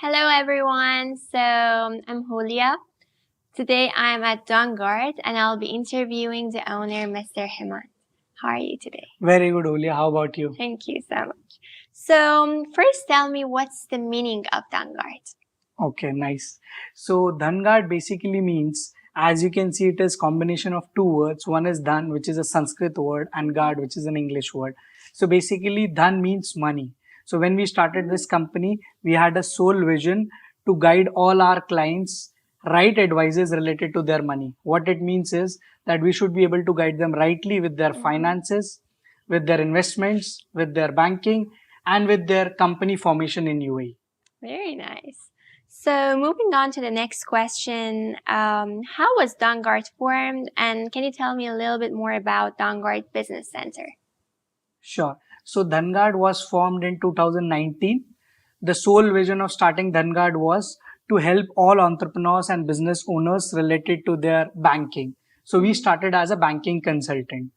Hello everyone, I'm Hulya. Today I'm at DhanGuard and I'll be interviewing the owner, Mr. Hemant. How are you today? Very good, Hulya. How about you? Thank you so much. So first tell me what's the meaning of DhanGuard? Okay, nice. So DhanGuard basically means, as you can see, it is combination of two words. One is Dhan, which is a Sanskrit word, and Guard, which is an English word. So basically, Dhan means money. So when we started this company, we had a sole vision to guide all our clients right advices related to their money. What it means is that we should be able to guide them rightly with their finances, with their investments, with their banking, and with their company formation in UAE. Very nice. So moving on to the next question, how was DhanGuard formed, and can you tell me a little bit more about DhanGuard Business Center? Sure. So DhanGuard was formed in 2019. The sole vision of starting DhanGuard was to help all entrepreneurs and business owners related to their banking. So we started as a banking consultant.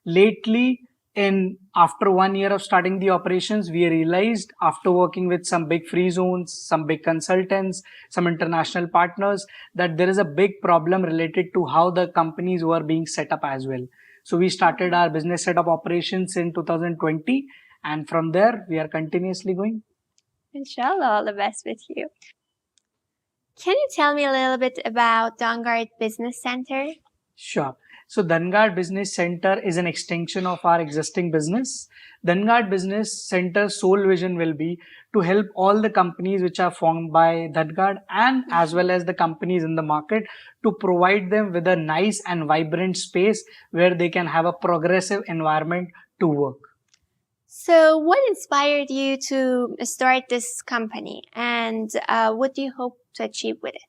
Lately, in after 1 year of starting the operations, we realized after working with some big free zones, some big consultants, some international partners, that there is a big problem related to how the companies were being set up as well. So we started our business setup operations in 2020, and from there we are continuously going. Inshallah, all the best with you. Can you tell me a little bit about DhanGuard Business Center? Sure. So DhanGuard Business Center is an extension of our existing business. DhanGuard Business Center's sole vision will be to help all the companies which are formed by DhanGuard and as well as the companies in the market to provide them with a nice and vibrant space where they can have a progressive environment to work. So what inspired you to start this company, and what do you hope to achieve with it?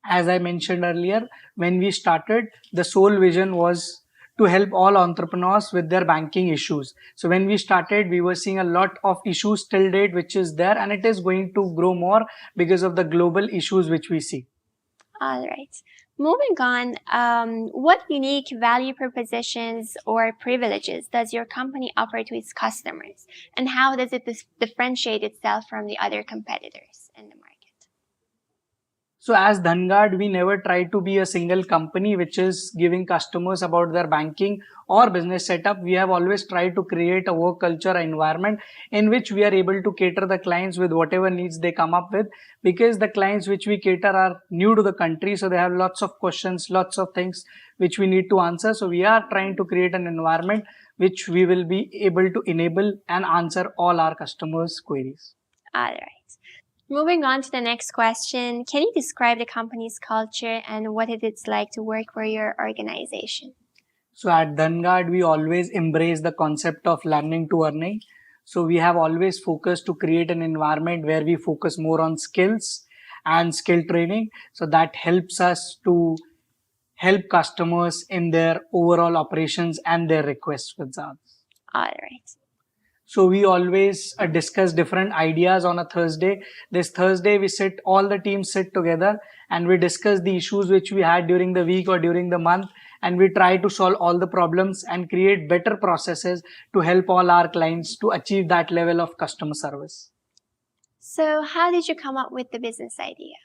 As I mentioned earlier, when we started, the sole vision was to help all entrepreneurs with their banking issues. So when we started, we were seeing a lot of issues till date, which is there, and it is going to grow more because of the global issues which we see. All right. Moving on, what unique value propositions or privileges does your company offer to its customers, and how does it differentiate itself from the other competitors in the market? So as DhanGuard, we never try to be a single company which is giving customers about their banking or business setup. We have always tried to create a work culture environment in which we are able to cater the clients with whatever needs they come up with, because the clients which we cater are new to the country. So they have lots of questions, lots of things which we need to answer. So we are trying to create an environment which we will be able to enable and answer all our customers' queries. All right. Moving on to the next question, can you describe the company's culture and what it is like to work for your organization? So at DhanGuard, we always embrace the concept of learning to earning. So we have always focused to create an environment where we focus more on skills and skill training. So that helps us to help customers in their overall operations and their requests with us. All right. So we always discuss different ideas on a Thursday. This Thursday, all the teams sit together and we discuss the issues which we had during the week or during the month. And we try to solve all the problems and create better processes to help all our clients to achieve that level of customer service. So how did you come up with the business idea?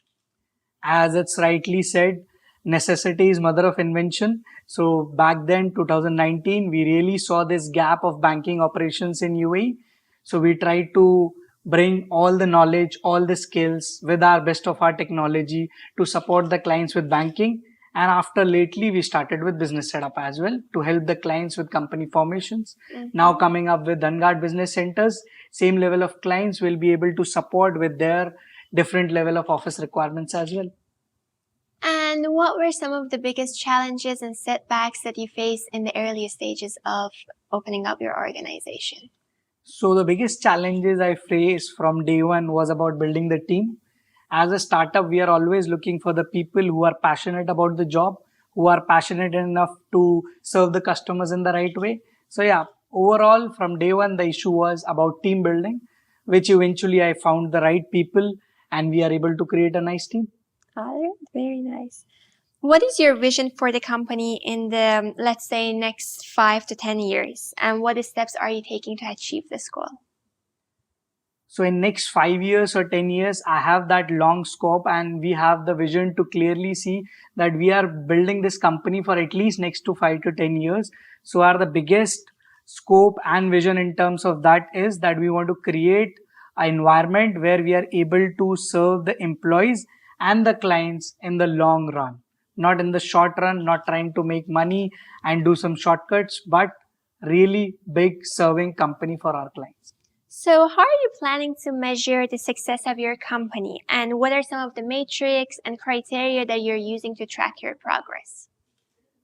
As it's rightly said, necessity is mother of invention. So back then, 2019, we really saw this gap of banking operations in UAE. So we tried to bring all the knowledge, all the skills with our best of our technology to support the clients with banking. And after lately, we started with business setup as well to help the clients with company formations. Now coming up with DhanGuard Business Centers, same level of clients will be able to support with their different level of office requirements as well. And what were some of the biggest challenges and setbacks that you faced in the early stages of opening up your organization? So the biggest challenges I faced from day one was about building the team. As a startup, we are always looking for the people who are passionate about the job, who are passionate enough to serve the customers in the right way. So yeah, overall from day one, the issue was about team building, which eventually I found the right people and we are able to create a nice team. All right, very nice. What is your vision for the company in the, let's say, next 5 to 10 years? And what steps are you taking to achieve this goal? So in next 5 years or 10 years, I have that long scope, and we have the vision to clearly see that we are building this company for at least next to 5 to 10 years. So our the biggest scope and vision in terms of that is that we want to create an environment where we are able to serve the employees and the clients in the long run, not in the short run, not trying to make money and do some shortcuts, but really big serving company for our clients. So how are you planning to measure the success of your company, and what are some of the metrics and criteria that you're using to track your progress?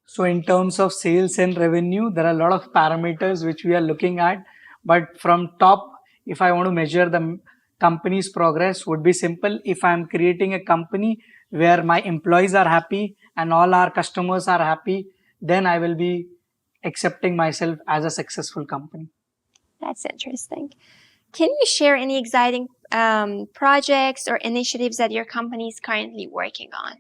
So in terms of sales and revenue, there are a lot of parameters which we are looking at. But from top, if I want to measure the company's progress, would be simple. If I'm creating a company where my employees are happy and all our customers are happy, then I will be accepting myself as a successful company. That's interesting. Can you share any exciting projects or initiatives that your company is currently working on?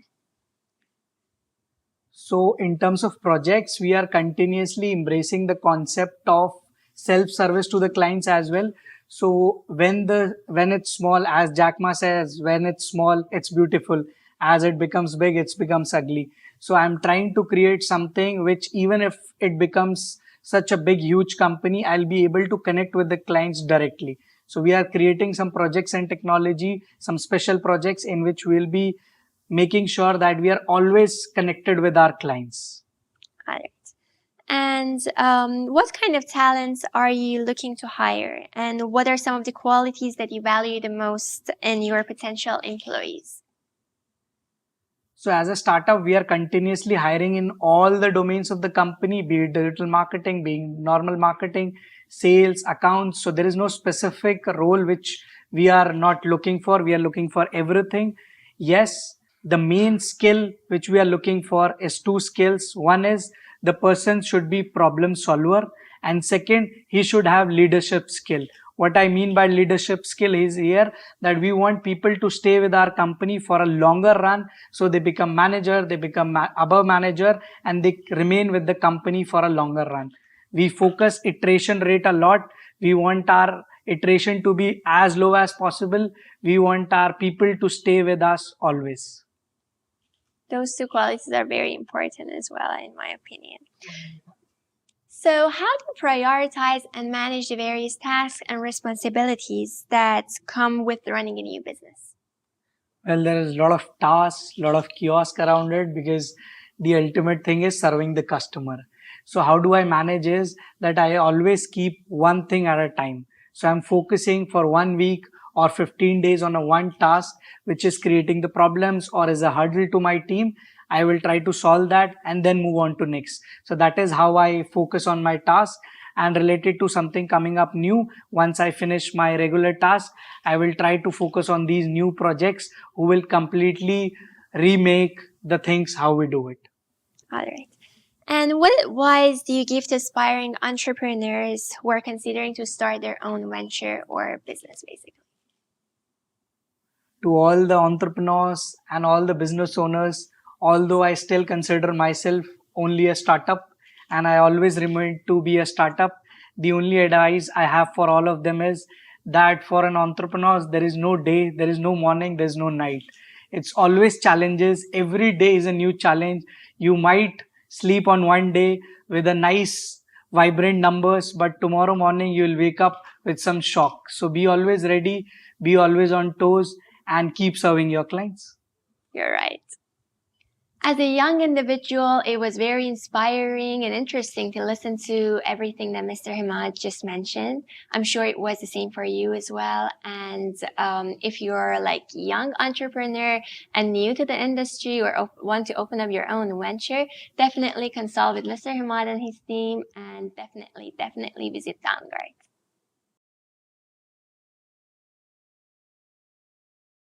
So in terms of projects, we are continuously embracing the concept of self-service to the clients as well. So when it's small, as Jack Ma says, when it's small, it's beautiful. As it becomes big, it becomes ugly. So I'm trying to create something which, even if it becomes such a big, huge company, I'll be able to connect with the clients directly. So we are creating some projects and technology, some special projects in which we'll be making sure that we are always connected with our clients. Got it. And what kind of talents are you looking to hire? And what are some of the qualities that you value the most in your potential employees? So as a startup, we are continuously hiring in all the domains of the company, be it digital marketing, being normal marketing, sales, accounts. So there is no specific role which we are not looking for. We are looking for everything. Yes, the main skill which we are looking for is two skills. One is the person should be problem solver, and second, he should have leadership skill. What I mean by leadership skill is here that we want people to stay with our company for a longer run. So they become manager, they become above manager, and they remain with the company for a longer run. We focus iteration rate a lot. We want our iteration to be as low as possible. We want our people to stay with us always. Those two qualities are very important as well, in my opinion. So how do you prioritize and manage the various tasks and responsibilities that come with running a new business? Well, there is a lot of tasks, a lot of kiosk around it, because the ultimate thing is serving the customer. So how do I manage is that I always keep one thing at a time. So I'm focusing for 1 week or 15 days on a one task, which is creating the problems or is a hurdle to my team. I will try to solve that and then move on to next. So that is how I focus on my task. And related to something coming up new, once I finish my regular task, I will try to focus on these new projects who will completely remake the things how we do it. All right. And what advice do you give to aspiring entrepreneurs who are considering to start their own venture or business, basically? To all the entrepreneurs and all the business owners, although I still consider myself only a startup and I always remain to be a startup, the only advice I have for all of them is that for an entrepreneur, there is no day, there is no morning, there is no night. It's always challenges. Every day is a new challenge. You might sleep on one day with a nice vibrant numbers, but tomorrow morning you will wake up with some shock. So be always ready, be always on toes, and keep serving your clients. You're right. As a young individual, it was very inspiring and interesting to listen to everything that Mr. Hemant just mentioned. I'm sure it was the same for you as well. And if you're like young entrepreneur and new to the industry or want to open up your own venture, definitely consult with Mr. Hemant and his team, and definitely visit DhanGuard.